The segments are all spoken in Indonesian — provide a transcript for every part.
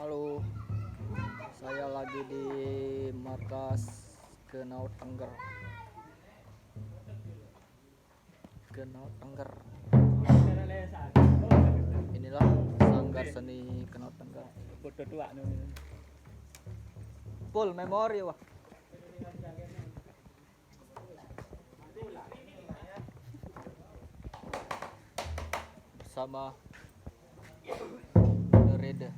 Halo, saya lagi di markas Kenaut Tengger. Inilah Sanggar Seni Kenaut Tengger. Full memori wah. Bersama Reda.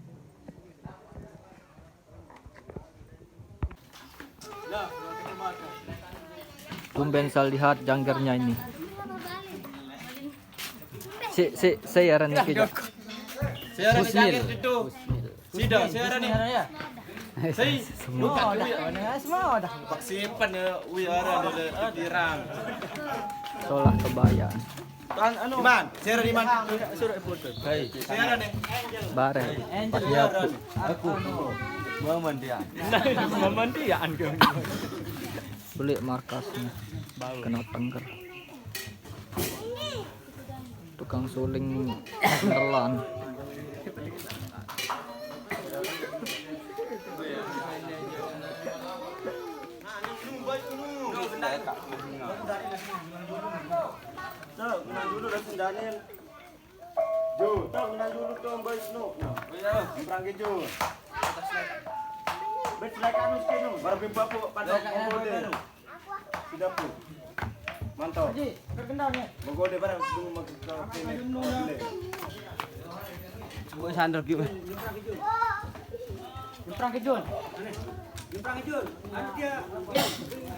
Tumben saya lihat janggarnya ini. Siaran ini juga. Siaran janggar itu. Sudah siaran nih. Saya buka Semua dah. Pak simpan ya wiara ada dirang. Solak kebaya. Iman, siaran Iman. Suruh foto. Hei, Siaran nih. bare. Siaran. Aku memandian. Memandian ke. Beli markasnya. Kenaut Tengger. Tukang suling beneran. Tuh, menang dulu dah sendanin. Jo, tuh menang dulu tuh Mbak Isnu. Iya, berangkat Jo. Bet silakan Uskinu, baru bimba po pada mengode. Sudah po. Mantap. Ji, terkenalnya. Mengode barang sebelum mau ke sini. Buat sandal gitu. Jumprang ke Jun. Jumprang Jun. Ada dia.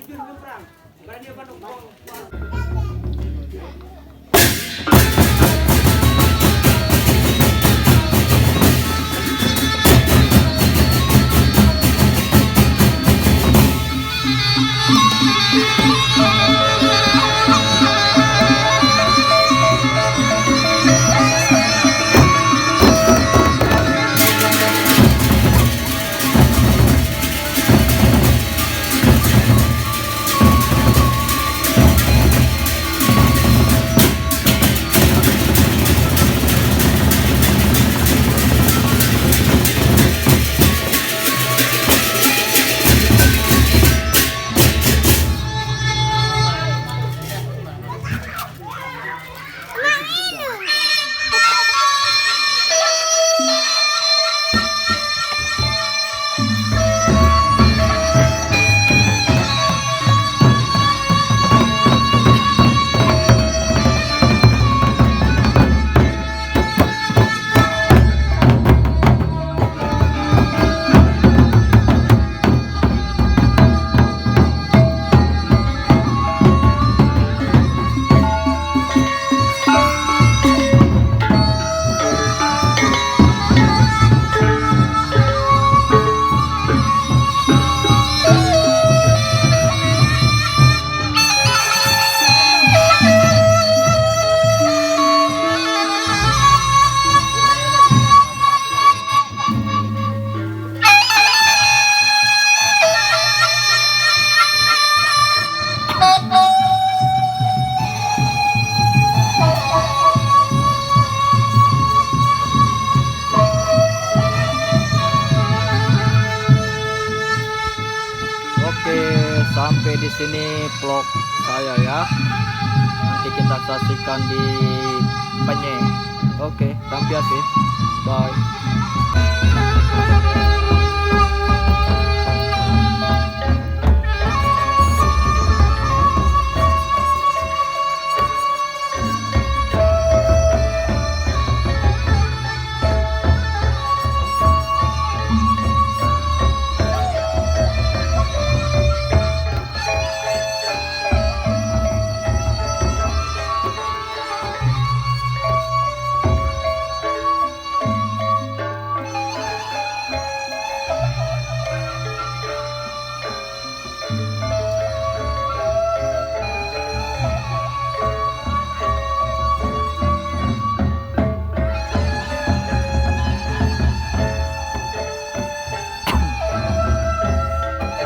Jun jumprang. Barang dia Bandung. Sampai di sini vlog saya ya. Nanti kita saksikan di Penye. Oke, sampai sih. Bye.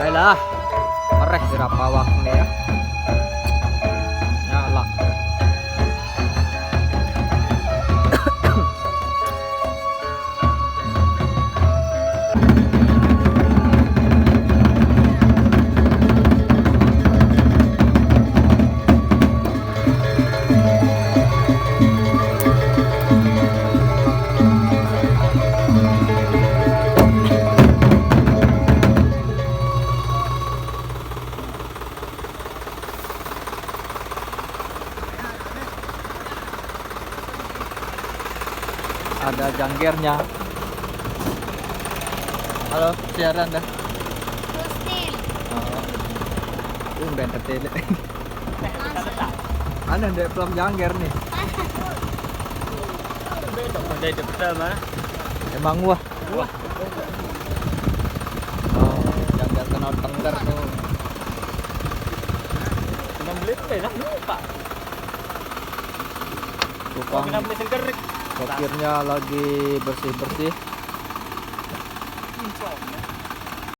Ayolah, mereh berapa waktu ya? Nyala. janggernya. Halo, siaran dah. Rustil. Oh. Udah tertele. Ana ndek belum jangger nih. Dari pertama. Emang wah. Wah. Oh, jangger kenal tengger tuh. 6 menit lah lupa. Tukang 6 menit kerik. sopirnya lagi bersih-bersih.